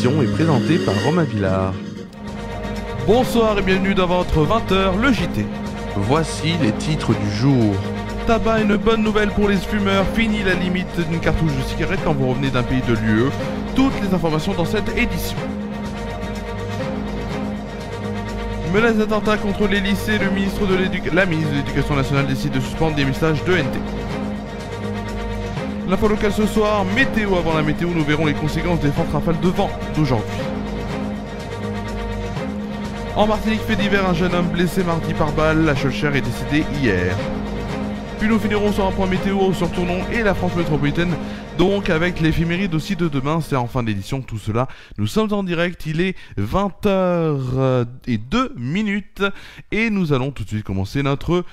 édition est présentée par Romain Villard. Bonsoir et bienvenue dans votre 20h, le JT. Voici les titres du jour. Tabac, une bonne nouvelle pour les fumeurs, fini la limite d'une cartouche de cigarette quand vous revenez d'un pays de l'UE. Toutes les informations dans cette édition. Menace d'attentat contre les lycées, la ministre de l'Éducation nationale décide de suspendre des messages de NT. L'info locale ce soir, météo avant la météo, nous verrons les conséquences des fortes rafales de vent d'aujourd'hui. En Martinique, fait divers, un jeune homme blessé mardi par balle, la Cholchère est décédé hier. Puis nous finirons sur un point météo sur Tournon et la France métropolitaine, donc avec l'éphéméride aussi de demain, c'est en fin d'édition tout cela. Nous sommes en direct, il est 20h02 et nous allons tout de suite commencer notre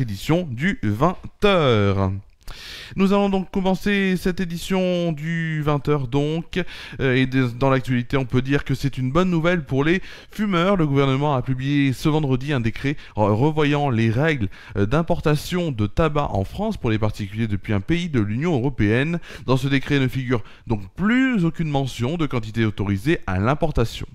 édition du 20h. Nous allons donc commencer cette édition du 20h donc, et dans l'actualité on peut dire que c'est une bonne nouvelle pour les fumeurs. Le gouvernement a publié ce vendredi un décret revoyant les règles d'importation de tabac en France pour les particuliers depuis un pays de l'Union Européenne. Dans ce décret ne figure donc plus aucune mention de quantité autorisée à l'importation.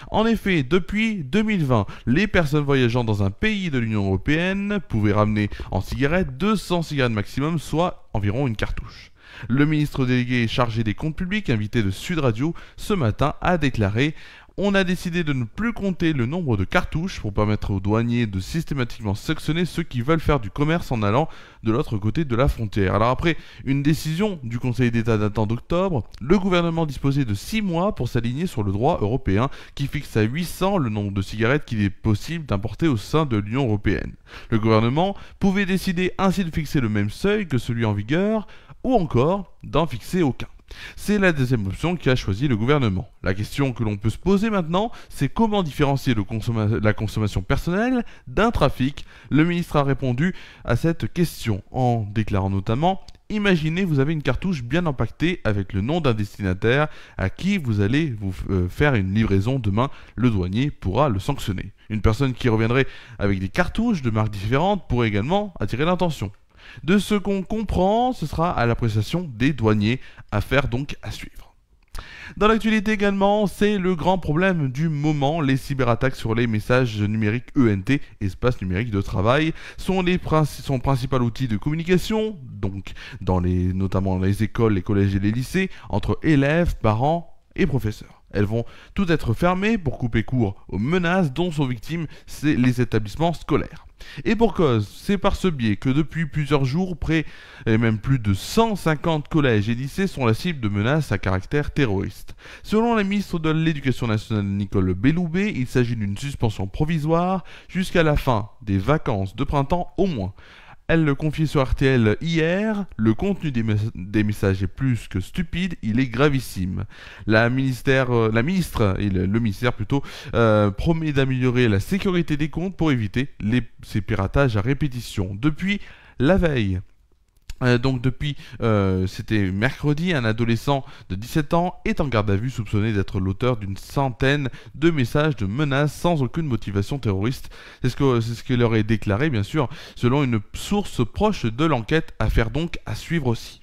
En effet, depuis 2020, les personnes voyageant dans un pays de l'Union Européenne pouvaient ramener en cigarettes 200 cigarettes maximum, soit environ une cartouche. Le ministre délégué chargé des comptes publics, invité de Sud Radio, ce matin a déclaré « On a décidé de ne plus compter le nombre de cartouches pour permettre aux douaniers de systématiquement sanctionner ceux qui veulent faire du commerce en allant de l'autre côté de la frontière. » Alors après une décision du Conseil d'État datant d'octobre, le gouvernement disposait de 6 mois pour s'aligner sur le droit européen qui fixe à 800 le nombre de cigarettes qu'il est possible d'importer au sein de l'Union Européenne. Le gouvernement pouvait décider ainsi de fixer le même seuil que celui en vigueur ou encore d'en fixer aucun. C'est la deuxième option qu'a choisi le gouvernement. La question que l'on peut se poser maintenant, c'est comment différencier la consommation personnelle d'un trafic. Le ministre a répondu à cette question en déclarant notamment « Imaginez, vous avez une cartouche bien empaquetée avec le nom d'un destinataire à qui vous allez vous faire une livraison demain, le douanier pourra le sanctionner. Une personne qui reviendrait avec des cartouches de marques différentes pourrait également attirer l'attention. » De ce qu'on comprend, ce sera à l'appréciation des douaniers, affaire donc à suivre. Dans l'actualité également, c'est le grand problème du moment. Les cyberattaques sur les messages numériques ENT, espace numérique de travail, sont son principal outil de communication, donc notamment dans les écoles, les collèges et les lycées, entre élèves, parents et professeurs. Elles vont toutes être fermées pour couper court aux menaces dont sont victimes les établissements scolaires. Et pour cause, c'est par ce biais que depuis plusieurs jours, près et même plus de 150 collèges et lycées sont la cible de menaces à caractère terroriste. Selon la ministre de l'Éducation nationale Nicole Belloubet, il s'agit d'une suspension provisoire jusqu'à la fin des vacances de printemps au moins. Elle le confiait sur RTL hier, le contenu des messages est plus que stupide, il est gravissime. Le ministère promet d'améliorer la sécurité des comptes pour éviter ces piratages à répétition. Depuis la veille, c'était mercredi, un adolescent de 17 ans est en garde à vue soupçonné d'être l'auteur d'une centaine de messages de menaces sans aucune motivation terroriste. C'est ce qu'il leur est déclaré, bien sûr, selon une source proche de l'enquête, affaire donc à suivre aussi.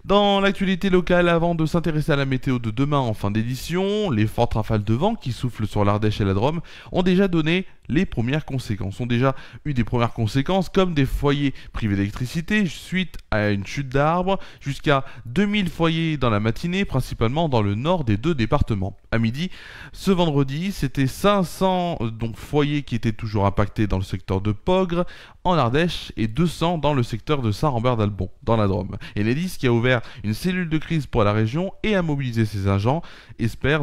Dans l'actualité locale, avant de s'intéresser à la météo de demain en fin d'édition, les fortes rafales de vent qui soufflent sur l'Ardèche et la Drôme ont déjà donné les premières conséquences. Ont déjà eu des premières conséquences comme des foyers privés d'électricité suite à une chute d'arbres, jusqu'à 2000 foyers dans la matinée, principalement dans le nord des 2 départements. À midi, ce vendredi, c'était 500 foyers qui étaient toujours impactés dans le secteur de Pogre, en Ardèche, et 200 dans le secteur de Saint-Rambert-d'Albon, dans la Drôme. Enedis, qui a ouvert une cellule de crise pour la région et a mobilisé ses agents, espère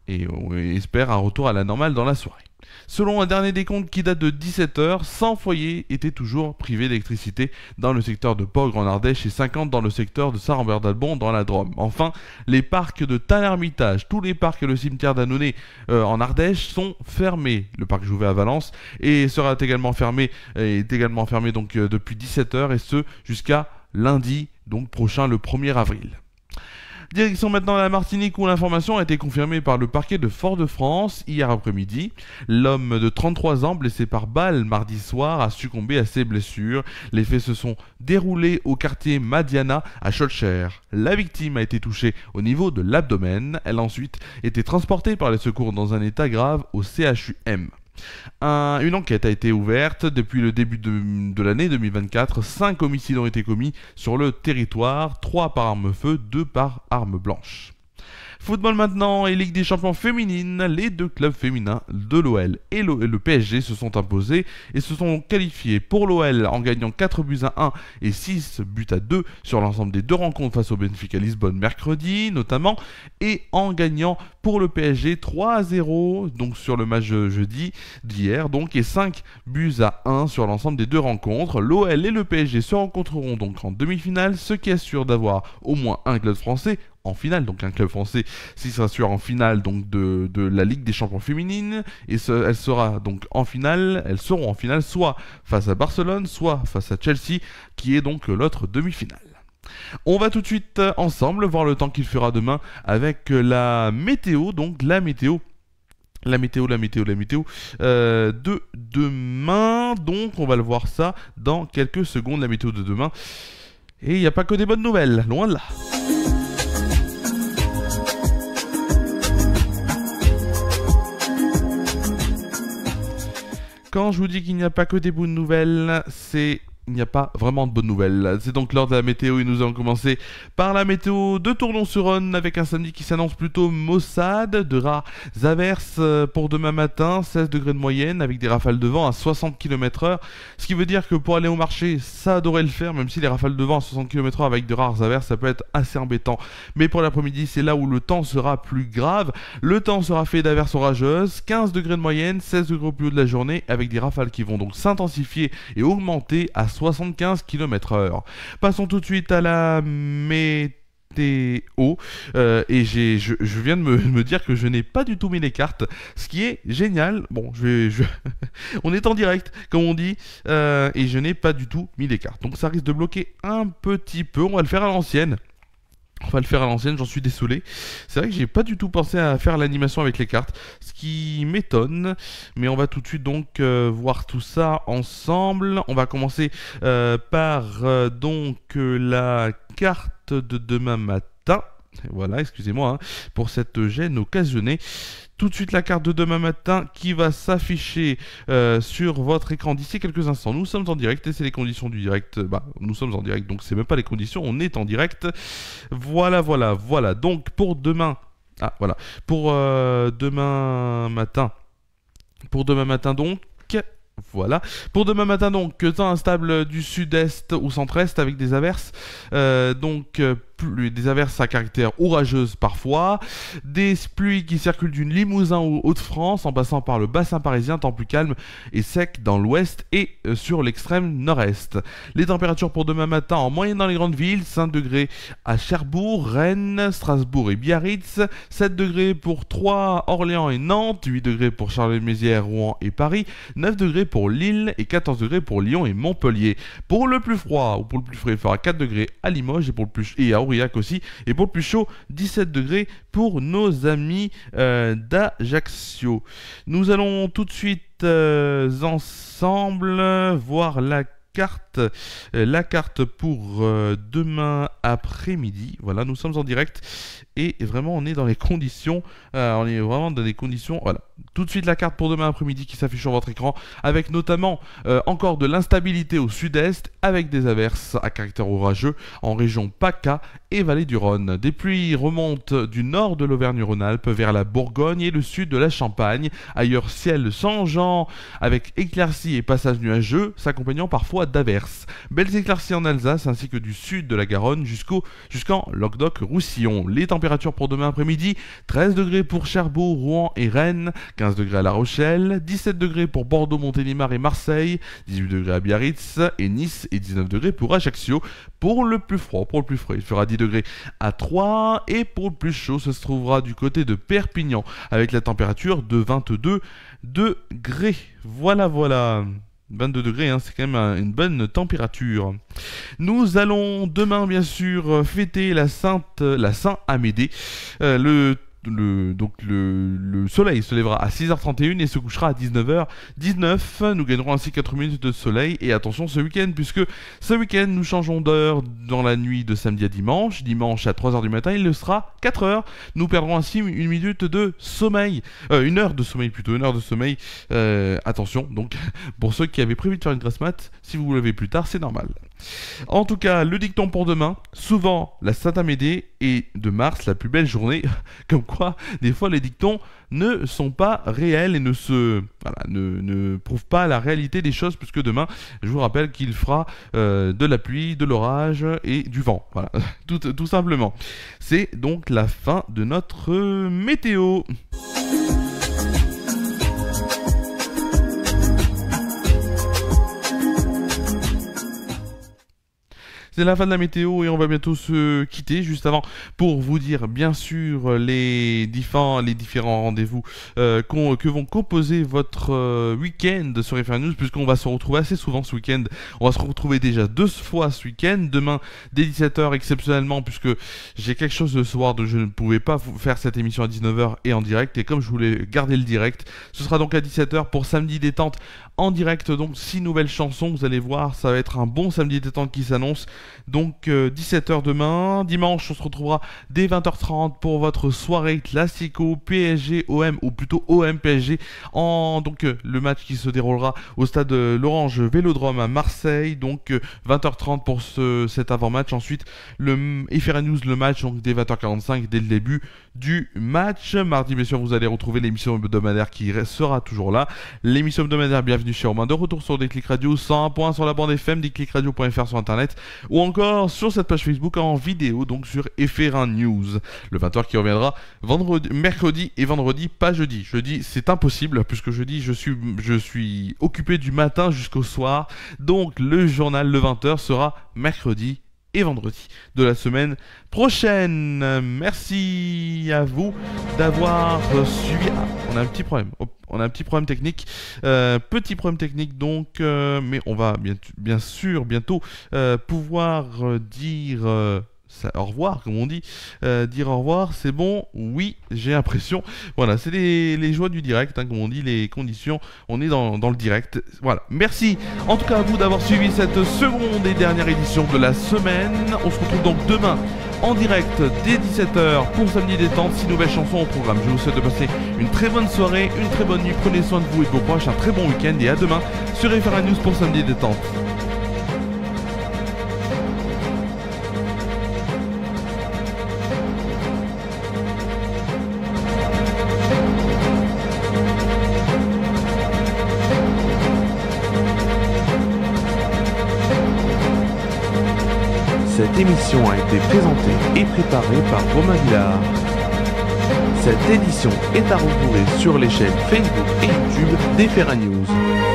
un retour à la normale dans la soirée. Selon un dernier décompte qui date de 17h, 100 foyers étaient toujours privés d'électricité dans le secteur de Pogre en Ardèche et 50 dans le secteur de Saint-Rambert-d'Albon dans la Drôme. Enfin, les parcs de Tain-l'Hermitage, tous les parcs et le cimetière d'Annonay en Ardèche sont fermés. Le parc Jouvet à Valence est également fermé depuis 17h et ce jusqu'à lundi prochain, le 1er avril. Direction maintenant la Martinique où l'information a été confirmée par le parquet de Fort-de-France hier après-midi. L'homme de 33 ans blessé par balle mardi soir a succombé à ses blessures. Les faits se sont déroulés au quartier Madiana à Schœlcher. La victime a été touchée au niveau de l'abdomen. Elle a ensuite été transportée par les secours dans un état grave au CHUM. Une enquête a été ouverte depuis le début de l'année 2024. 5 homicides ont été commis sur le territoire, 3 par arme-feu, 2 par arme blanche. Football maintenant et Ligue des champions féminines, les deux clubs féminins de l'OL et le PSG se sont imposés et se sont qualifiés pour l'OL en gagnant 4 buts à 1 et 6 buts à 2 sur l'ensemble des deux rencontres face au Benfica Lisbonne mercredi notamment, et en gagnant pour le PSG 3 à 0 donc sur le match jeudi d'hier donc, et 5 buts à 1 sur l'ensemble des deux rencontres. L'OL et le PSG se rencontreront donc en demi-finale, ce qui assure d'avoir au moins un club français en finale, donc un club français s'il s'assure en finale donc de la Ligue des champions féminines, et elles seront en finale soit face à Barcelone, soit face à Chelsea, qui est donc l'autre demi-finale. On va tout de suite ensemble voir le temps qu'il fera demain avec la météo, donc la météo de demain, donc on va le voir ça dans quelques secondes, la météo de demain. Et il n'y a pas que des bonnes nouvelles, loin de là. Quand je vous dis qu'il n'y a pas que des bonnes nouvelles, il n'y a pas vraiment de bonnes nouvelles. C'est donc l'heure de la météo et nous allons commencer par la météo de Tournon-sur-Rhône avec un samedi qui s'annonce plutôt maussade, de rares averses pour demain matin, 16 degrés de moyenne avec des rafales de vent à 60 km/h, ce qui veut dire que pour aller au marché, ça devrait le faire, même si les rafales de vent à 60 km/h avec de rares averses, ça peut être assez embêtant. Mais pour l'après-midi, c'est là où le temps sera plus grave. Le temps sera fait d'averses orageuses, 15 degrés de moyenne, 16 degrés au plus haut de la journée, avec des rafales qui vont donc s'intensifier et augmenter à 75 km/h. Passons tout de suite à la météo. Et je viens de me dire que je n'ai pas du tout mis les cartes, ce qui est génial. Bon, on est en direct, comme on dit, et je n'ai pas du tout mis les cartes. Donc ça risque de bloquer un petit peu. On va le faire à l'ancienne. J'en suis désolé. C'est vrai que j'ai pas du tout pensé à faire l'animation avec les cartes, ce qui m'étonne. Mais on va tout de suite donc voir tout ça ensemble. On va commencer par la carte de demain matin. Voilà, excusez-moi pour cette gêne occasionnée. Tout de suite la carte de demain matin qui va s'afficher sur votre écran d'ici quelques instants. Nous sommes en direct et c'est les conditions du direct. Nous sommes en direct, donc c'est même pas les conditions, on est en direct. Voilà. Donc pour demain, pour demain matin donc. Voilà. Pour demain matin donc, temps instable du sud-est ou centre-est avec des averses. Des averses à caractère orageuse parfois, des pluies qui circulent du Limousin aux Hauts-de-France en passant par le bassin parisien, temps plus calme et sec dans l'ouest et sur l'extrême nord-est. Les températures pour demain matin en moyenne dans les grandes villes, 5 degrés à Cherbourg, Rennes, Strasbourg et Biarritz, 7 degrés pour Troyes, Orléans et Nantes, 8 degrés pour Charleville-Mézières, Rouen et Paris, 9 degrés pour Lille et 14 degrés pour Lyon et Montpellier. Pour le plus froid ou pour le plus frais, il fera 4 degrés à Limoges et à Aurillac aussi, et pour le plus chaud 17 degrés pour nos amis d'Ajaccio. Nous allons tout de suite ensemble voir la carte pour demain après-midi. Voilà, nous sommes en direct et vraiment on est dans les conditions, voilà. Tout de suite la carte pour demain après-midi qui s'affiche sur votre écran avec notamment encore de l'instabilité au sud-est avec des averses à caractère orageux en région PACA et vallée du Rhône. Des pluies remontent du nord de l'Auvergne-Rhône-Alpes vers la Bourgogne et le sud de la Champagne. Ailleurs ciel changeant avec éclaircies et passages nuageux s'accompagnant parfois d'averses. Belles éclaircies en Alsace ainsi que du sud de la Garonne jusqu'en Languedoc-Roussillon. Les températures pour demain après-midi, 13 degrés pour Cherbourg, Rouen et Rennes, 15 degrés à La Rochelle, 17 degrés pour Bordeaux, Montélimar et Marseille, 18 degrés à Biarritz et Nice et 19 degrés pour Ajaccio. Pour le plus froid, il fera 10 degrés à Troyes et pour le plus chaud, ce se trouvera du côté de Perpignan avec la température de 22 degrés. Voilà. 22 degrés, hein, c'est quand même une bonne température. Nous allons demain, bien sûr, fêter la Saint-Amédée. Le soleil se lèvera à 6h31 et se couchera à 19h19. Nous gagnerons ainsi 4 minutes de soleil. Et attention ce week-end, puisque ce week-end nous changeons d'heure dans la nuit de samedi à dimanche. Dimanche à 3h du matin, il le sera 4h. Nous perdrons ainsi une minute de sommeil. Une heure de sommeil plutôt, une heure de sommeil. Attention, donc pour ceux qui avaient prévu de faire une grasse mat, si vous vous levez plus tard, c'est normal. En tout cas, le dicton pour demain, souvent la Saint-Amédée est de mars la plus belle journée. Comme quoi, des fois les dictons ne sont pas réels et ne prouvent pas la réalité des choses, puisque demain, je vous rappelle qu'il fera de la pluie, de l'orage et du vent. Voilà, tout simplement. C'est donc la fin de notre météo. C'est la fin de la météo et on va bientôt se quitter. Juste avant, pour vous dire bien sûr les différents rendez-vous que vont composer votre week-end sur FR News, puisqu'on va se retrouver assez souvent ce week-end. On va se retrouver déjà 2 fois ce week-end. Demain dès 17h exceptionnellement, puisque j'ai quelque chose ce soir donc je ne pouvais pas faire cette émission à 19h et en direct. Et comme je voulais garder le direct, ce sera donc à 17h pour Samedi Détente en direct. Donc 6 nouvelles chansons, vous allez voir, ça va être un bon Samedi Détente qui s'annonce. Donc 17h demain. Dimanche, on se retrouvera dès 20h30 pour votre soirée classico PSG OM, ou plutôt OM PSG, donc le match qui se déroulera au stade l'Orange Vélodrome à Marseille. Donc 20h30 pour cet avant-match. Ensuite le FR News, le match donc dès 20h45, dès le début du match. Mardi, bien sûr, vous allez retrouver l'émission hebdomadaire qui sera toujours là. L'émission hebdomadaire Bienvenue chez Romain, de retour sur Déclic Radio, 101.1 sur la bande FM, déclicradio.fr sur internet, ou encore sur cette page Facebook en vidéo, donc sur FR1 News. Le 20h qui reviendra mercredi et vendredi, pas jeudi. Jeudi, c'est impossible, puisque jeudi, je suis occupé du matin jusqu'au soir. Donc le journal, le 20h, sera mercredi et vendredi de la semaine prochaine. Merci à vous d'avoir suivi. On a un petit problème. On a un petit problème technique. Petit problème technique donc, mais on va bien sûr bientôt pouvoir dire au revoir, comme on dit. Dire au revoir, c'est bon? Oui, j'ai l'impression. Voilà, c'est les joies du direct, hein, comme on dit, les conditions. On est dans le direct. Voilà, merci en tout cas à vous d'avoir suivi cette seconde et dernière édition de la semaine. On se retrouve donc demain en direct dès 17h pour Samedi Détente, 6 nouvelles chansons au programme. Je vous souhaite de passer une très bonne soirée, une très bonne nuit. Prenez soin de vous et de vos proches, un très bon week-end et à demain sur FR News pour Samedi Détente. Cette émission a été présentée et préparée par Romain Villard. Cette édition est à retrouver sur les chaînes Facebook et YouTube d'FR News.